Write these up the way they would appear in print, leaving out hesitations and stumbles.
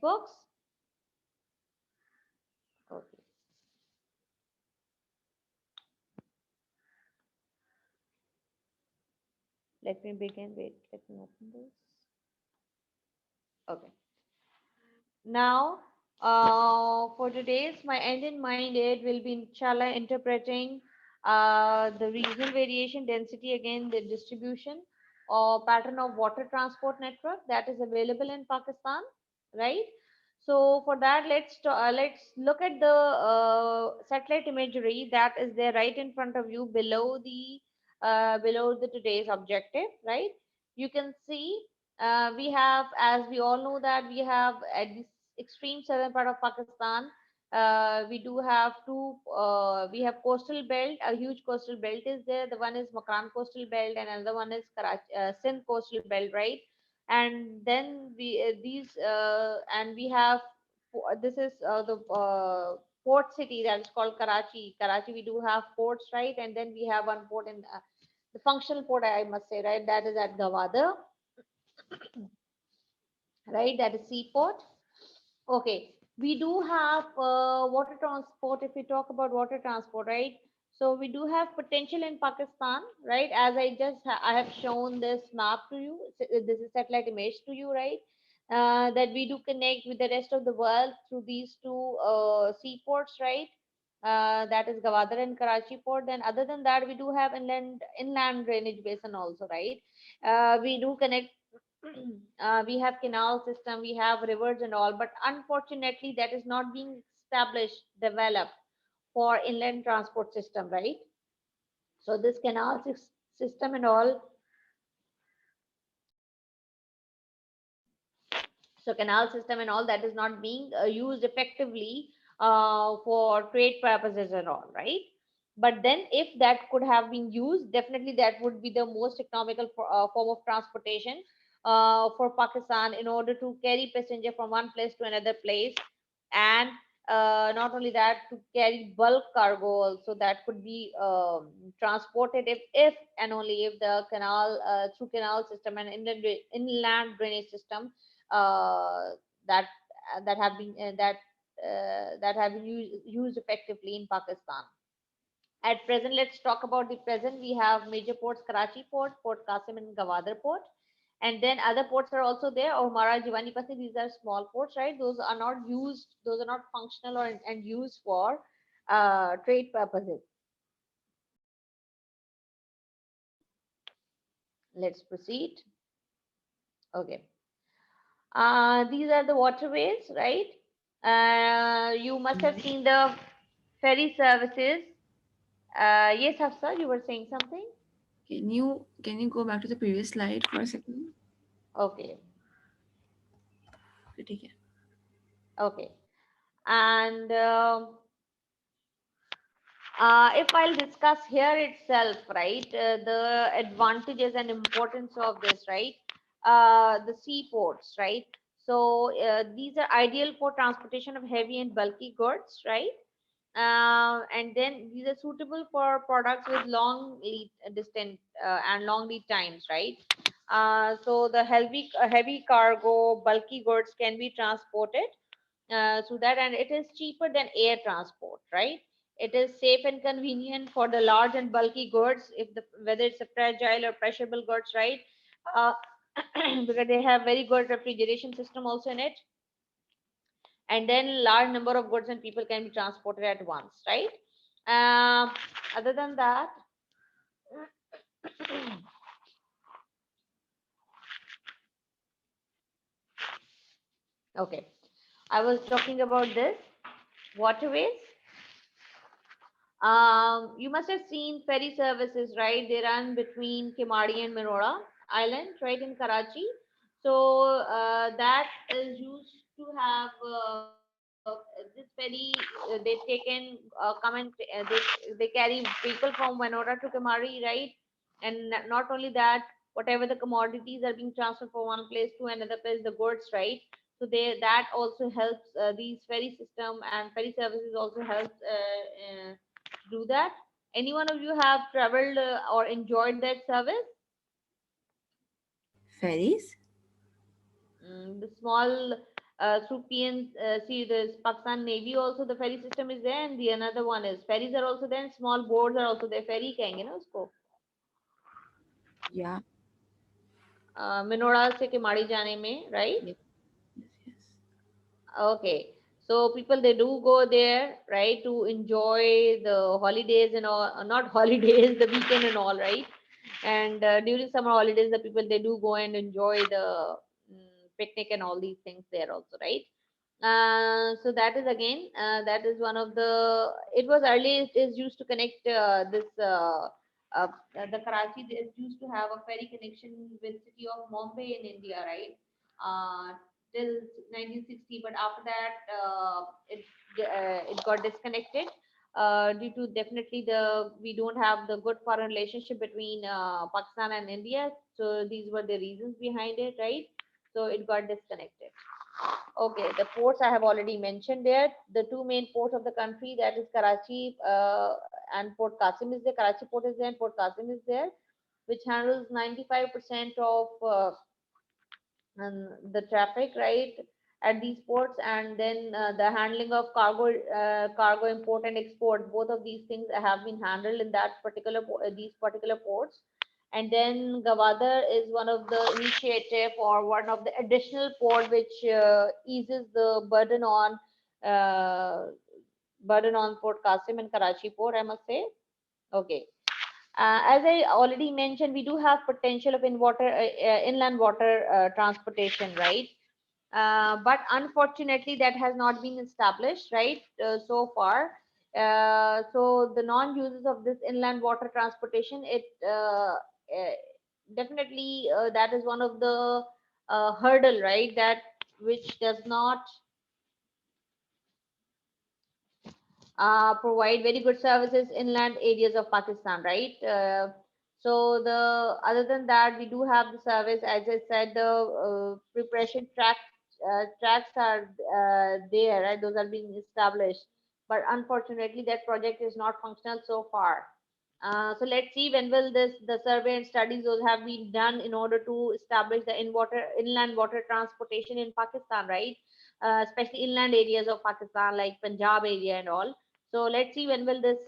Books. Okay. Let me begin. Wait, let me open this. Okay. Now, for today's my end in mind, it will be inshallah interpreting the regional variation density, again the distribution or pattern of water transport network that is available in Pakistan, right? So for that, let's look at the satellite imagery that is there right in front of you below the today's objective, right? You can see we have, as we all know, that we have at this extreme southern part of Pakistan, we do have we have coastal belt, a huge coastal belt is there. The one is Makran coastal belt and another one is Sindh coastal belt, right? And then and we have, this is the port city that is called Karachi. Karachi, we do have ports, right? And then we have one port in the functional port, I must say, right? That is at Gwadar, right? That is seaport. Okay, we do have water transport. If we talk about water transport, right? So we do have potential in Pakistan, right? As I have shown this map to you. This is satellite image to you, right? That we do connect with the rest of the world through these two seaports, right? That is Gwadar and Karachi port. Then, other than that, we do have inland drainage basin also, right? We do connect we have canal system, we have rivers and all, but unfortunately that is not being established, developed for inland transport system, right? So this system and all, so canal system and all, that is not being used effectively for trade purposes and all, right? But then if that could have been used, definitely that would be the most economical form of transportation for Pakistan, in order to carry passenger from one place to another place. And not only that, to carry bulk cargo also, that could be transported if and only if the canal, through canal system and inland drainage system, uh, that that have been that have been used effectively in Pakistan. At present, let's talk about the present. We have major ports: Karachi Port, Port Qasim, and Gwadar Port. And then other ports are also there. Ohmara, Jiwani Pasi, these are small ports, right? Those are not used, those are not functional or and used for trade purposes. Let's proceed. Okay. These are the waterways, right? You must have seen the ferry services. Yes, Hafsa, you were saying something? Can you go back to the previous slide for a second? Okay, Okay, take it. okay. And if I'll discuss here itself, right, the advantages and importance of this, right, the seaports, right. So these are ideal for transportation of heavy and bulky goods, right. And then these are suitable for products with long lead distance and long lead times, right. So the heavy cargo, bulky goods can be transported through that, and it is cheaper than air transport, right. It is safe and convenient for the large and bulky goods, if the whether it's a fragile or perishable goods, right. uh, because they have very good refrigeration system also in it, and then large number of goods and people can be transported at once, right. um, Other than that, okay, I was talking about this waterways. You must have seen ferry services, right? They run between Kimadi and Minora Island, right in Karachi. So that is used to have this ferry. They taken come and they carry people from Minora to Kimadi, right? And not only that, whatever the commodities are being transferred from one place to another place, the goods, right? So they that also helps, these ferry system and ferry services also helps do that. Any one of you have traveled or enjoyed that service? Ferries? The small through PNC, there's Pakistan Navy also, the ferry system is there, and the another one is ferries are also there, and small boats are also there. Ferry कहेंगे ना उसको, Yeah. मिनोड़ा से किमाड़ी जाने में, right? Yes. Yes. Yes. Okay, so people they do go there, right, to enjoy the holidays and all, not holidays, the weekend and all, right? And during summer holidays, the people they do go and enjoy the picnic and all these things there also, right? So that is again, that is one of the. It was early. It is used to connect this. Uh, the Karachi is used to have a ferry connection with city of Mumbai in India, right? Till 1960, but after that, it got disconnected due to definitely the we don't have the good foreign relationship between Pakistan and India. So these were the reasons behind it, right? So it got disconnected. Okay, the ports I have already mentioned there. The two main ports of the country, that is Karachi and Port Qasim is there. Karachi port is there and Port Qasim is there, which handles 95% of the traffic, right, at these ports, and then the handling of cargo import and export. Both of these things have been handled in that these particular ports. And then Gwadar is one of the initiative or one of the additional port which eases the uh, burden on Port Qasim and Karachi port, I must say. Okay. As I already mentioned, we do have potential of inland water transportation, right? But unfortunately, that has not been established, right, so far. So the non-uses of this inland water transportation, it definitely that is one of the hurdle, right, that which does not provide very good services inland areas of Pakistan, right? So the other than that, we do have the service. As I said, the preparation tracks are there, right? Those are being established, but unfortunately, that project is not functional so far. So let's see when will this the survey and studies those have been done in order to establish the inland water transportation in Pakistan, right? Especially inland areas of Pakistan like Punjab area and all. So let's see when will this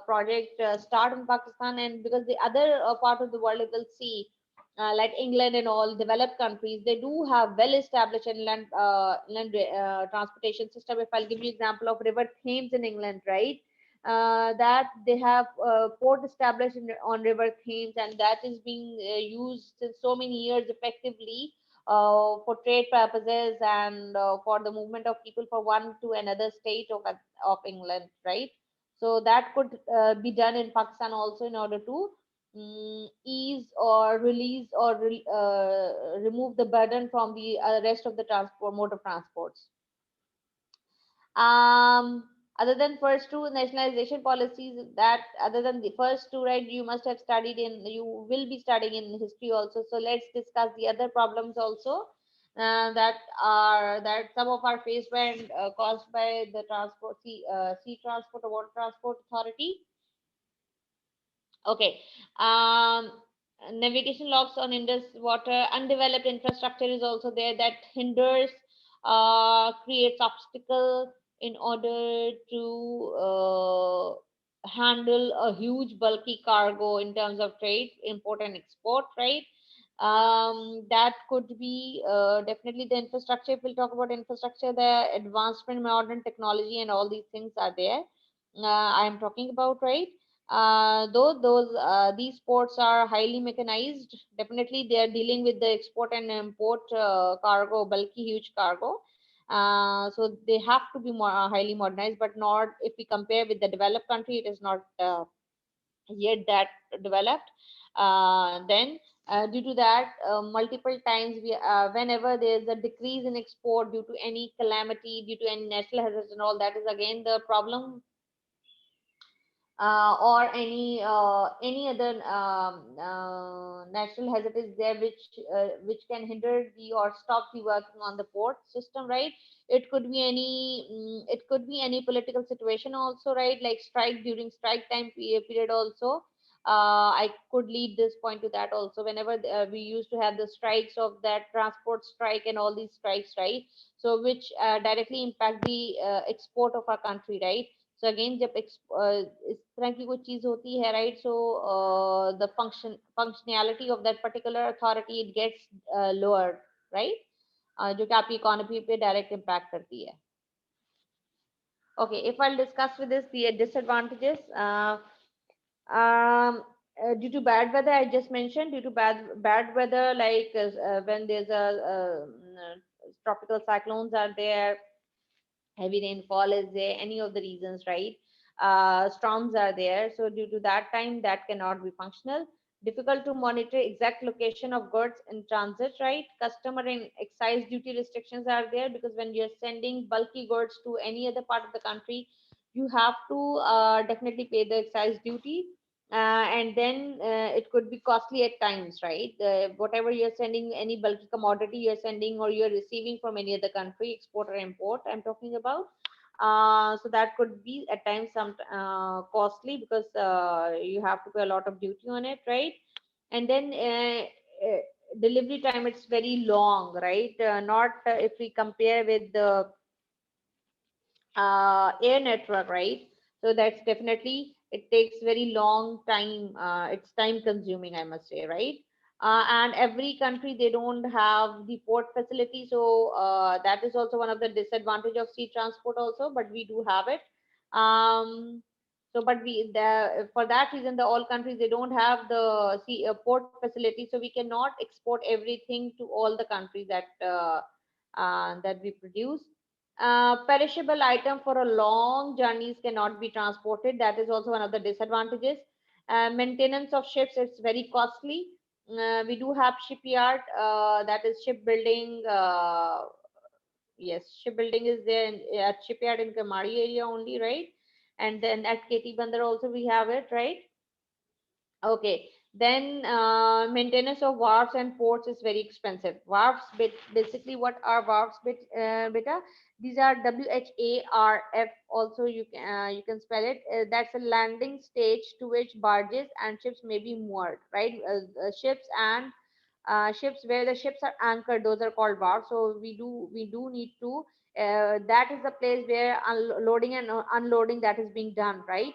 project start in Pakistan, and because the other part of the world you will see, like England and all developed countries, they do have well established inland transportation system. If I'll give you example of River Thames in England, right? That they have port established on River Thames, and that is being used since so many years effectively for trade purposes and for the movement of people from one to another state of England, right? So that could be done in Pakistan also in order to ease or release or remove the burden from the rest of the transport mode of transports. um Other than first two nationalization policies, that other than the first two, right, you must have studied in, you will be studying in history also. So let's discuss the other problems also that some of are faced when caused by the sea transport or water transport authority. Okay. Um, Navigation locks on Indus water. Undeveloped infrastructure is also there that hinders, creates obstacle in order to handle a huge bulky cargo in terms of trade, import and export, right? That could be definitely the infrastructure. If we'll talk about infrastructure, the advancement, modern technology, and all these things are there. I am talking about, right? Though those these ports are highly mechanized, definitely they are dealing with the export and import cargo, bulky, huge cargo. So they have to be more highly modernized, but not if we compare with the developed country, it is not yet that developed. Then due to that, multiple times whenever there is a decrease in export due to any calamity, due to any natural hazards and all, that is again the problem, or any other natural hazard is there which can hinder the or stop the working on the port system, right? It could be it could be any political situation also, right, like strike during strike time period also. I could lead this point to that also. Whenever we used to have the strikes of that transport strike and all these strikes, right? So which directly impact the export of our country, right? So again, जब इस तरह की कोई चीज होती है, right? So the functionality of that particular authority, it gets lowered, right? जो कि आपकी इकोनॉमी पे डायरेक्ट इम्पैक्ट करती है. Okay, if I'll discuss with this the disadvantages, um, due to bad weather, I just mentioned, due to bad weather, like when there's a tropical cyclones are there, heavy rainfall is there, any of the reasons, right? Storms are there, so due to that time, that cannot be functional. Difficult to monitor exact location of goods in transit, right? Customer and excise duty restrictions are there, because when you're sending bulky goods to any other part of the country, you have to definitely pay the excise duty. And then it could be costly at times, right? Whatever you're sending, any bulky commodity you're sending or you're receiving from any other country, export or import, I'm talking about. So that could be at times some costly, because you have to pay a lot of duty on it, right? And then delivery time, it's very long, right? Not if we compare with the air network, right? So that's definitely, it takes very long time. It's time consuming, I must say, right? And every country, they don't have the port facility, so that is also one of the disadvantage of sea transport also. But we do have it. But for that reason, the all countries, they don't have the sea port facility, so we cannot export everything to all the countries that we produce. Perishable item for a long journeys cannot be transported. That is also one of the disadvantages. Maintenance of ships, it's very costly. We do have shipyard, that is shipbuilding. Yes, shipbuilding is there at shipyard in Kamari area only, right? And then at KT Bandar also we have it, right? Okay, then maintenance of wharves and ports is very expensive. Wharves, basically, what are wharves, beta? These are WHARF. Also, you can spell it. That's a landing stage to which barges and ships may be moored, right? Ships where the ships are anchored, those are called wharves. So we do need to. That is the place where loading and unloading that is being done, right?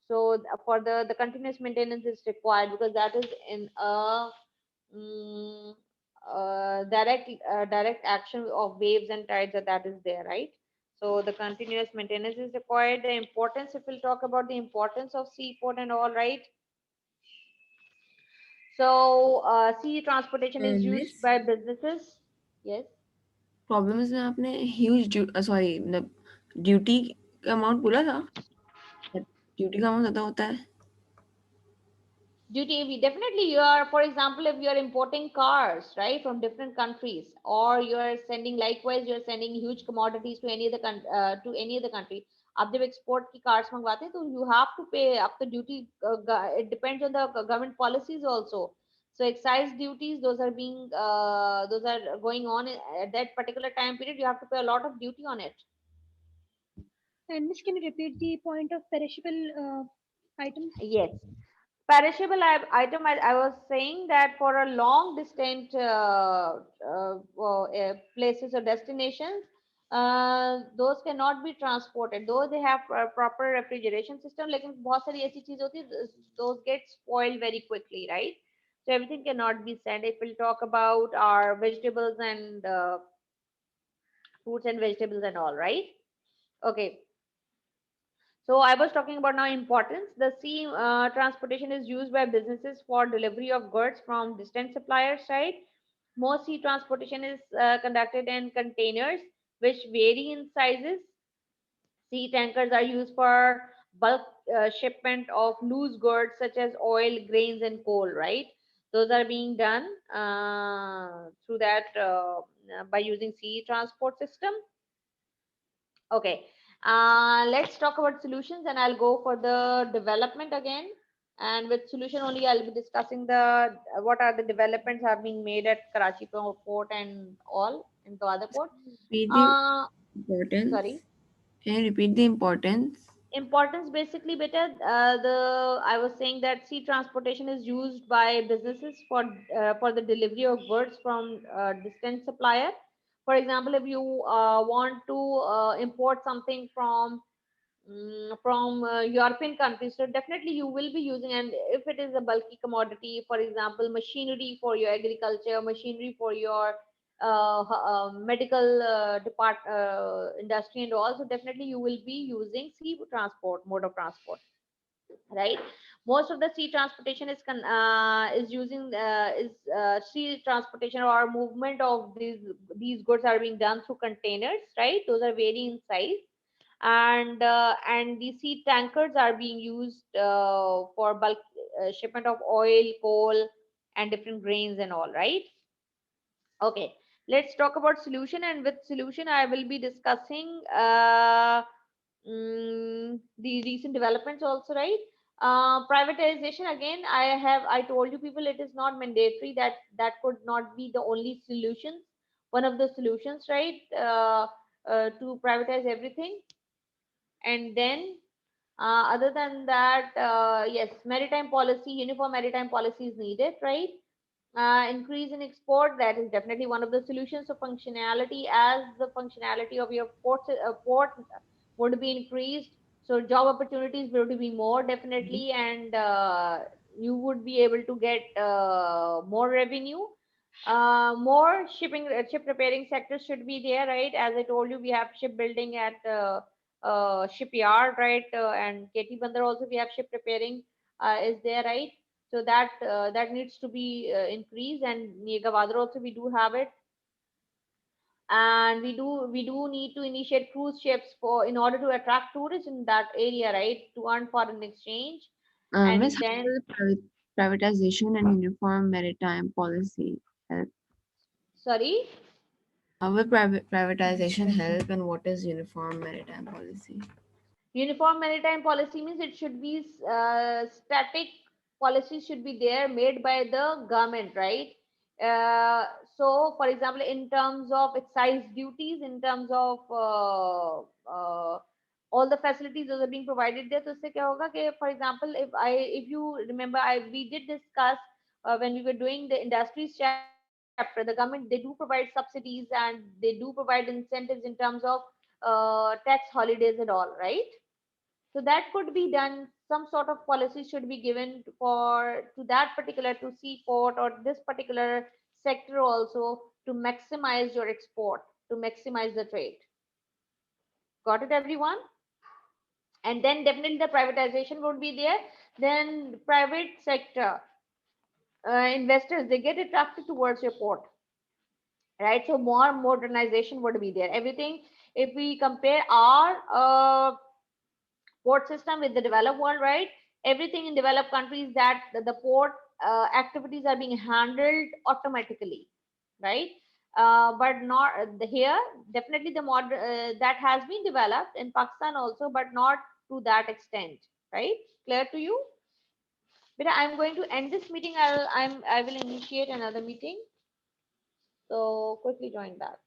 So for the continuous maintenance is required, because that is in a mm, direct action of waves and tides, that is there, right? So the continuous maintenance is required. The importance, if we'll talk about the importance of seaport and all, right? So sea transportation is used miss by businesses. Yes. Problem इसमें आपने huge sorry मतलब duty का amount बोला था, duty का amount ज़्यादा होता है. Duty, we definitely, you are, for example, if you are importing cars, right, from different countries, or you are sending, likewise, you are sending huge commodities to any other to any other country. आप जब export की cars मंगवाते हैं, तो you have to pay up the duty. It depends on the government policies also. So excise duties, those are going on at that particular time period. You have to pay a lot of duty on it. And Miss, can you repeat the point of perishable items? Yes. Perishable item, I was saying that for a long distant places or destinations, those cannot be transported, though they have a proper refrigeration system. Like बहुत सारी ऐसी चीज होती है, those get spoiled very quickly, right? So everything cannot be sent. If we'll talk about our vegetables and fruits and vegetables and all, right? Okay. So I was talking about now importance. The sea transportation is used by businesses for delivery of goods from distant suppliers, right? Most sea transportation is conducted in containers, which vary in sizes. Sea tankers are used for bulk shipment of loose goods such as oil, grains, and coal, right? Those are being done through that by using sea transport system. Okay, let's talk about solutions, and I'll go for the development again. And with solution only, I'll be discussing the what are the developments have been made at Karachi port and all in the other port. Repeat the Uh, importance. Sorry. Can you repeat the importance? Importance basically better, the I was saying that sea transportation is used by businesses for the delivery of goods from distant supplier. For example, if you want to import something from European countries. So definitely you will be using, and if it is a bulky commodity, for example, machinery for your agriculture, machinery for your medical industry and all, so definitely you will be using sea transport, mode of transport, right? Most of the sea transportation is using is sea transportation or movement of these goods are being done through containers, right? Those are varying in size, and the sea tankers are being used for bulk shipment of oil, coal, and different grains and all, right? Okay, let's talk about solution, and with solution I will be discussing the recent developments also, right? Privatization, again, I told you people, it is not mandatory, that could not be the only solutions, one of the solutions, right? To privatize everything. And then other than that, yes, maritime policy, uniform maritime policy is needed, right? Increase in export, that is definitely one of the solutions. So functionality, as the functionality of your port would be increased, so job opportunities will be more Mhm. definitely, and you would be able to get more revenue. More ship repairing sectors should be there, right? As I told you, we have shipbuilding at shipyard, right? And KT Bandar also we have ship repairing is there, right? So that needs to be increased, and near Gavadur also we do have it, and we do need to initiate cruise ships for in order to attract tourists in that area, right? To earn foreign exchange, Miss, and how then will privatization and uniform maritime policy help? sorry. How will privatization help, and what is uniform maritime policy? Uniform maritime policy means it should be static policies should be there made by the government, right? Uh, so, for example, in terms of excise duties, in terms of all the facilities those are being provided there. तो इससे क्या होगा कि, for example, if you remember, we did discuss when we were doing the industries chapter, the government they do provide subsidies and they do provide incentives in terms of tax holidays and all, right? So that could be done. Some sort of policy should be given for to that particular to seaport or this particular sector also, to maximize your export, to maximize the trade. Got it, everyone? And then definitely the privatization would be there. Then private sector investors, they get attracted towards your port, right? So more modernization would be there. Everything, if we compare our port system with the developed world, right? Everything in developed countries, that the port activities are being handled automatically, right? But not here. Definitely the mod that has been developed in Pakistan also, but not to that extent, right? Clear to you? But I'm going to end this meeting. I will initiate another meeting. So quickly join back.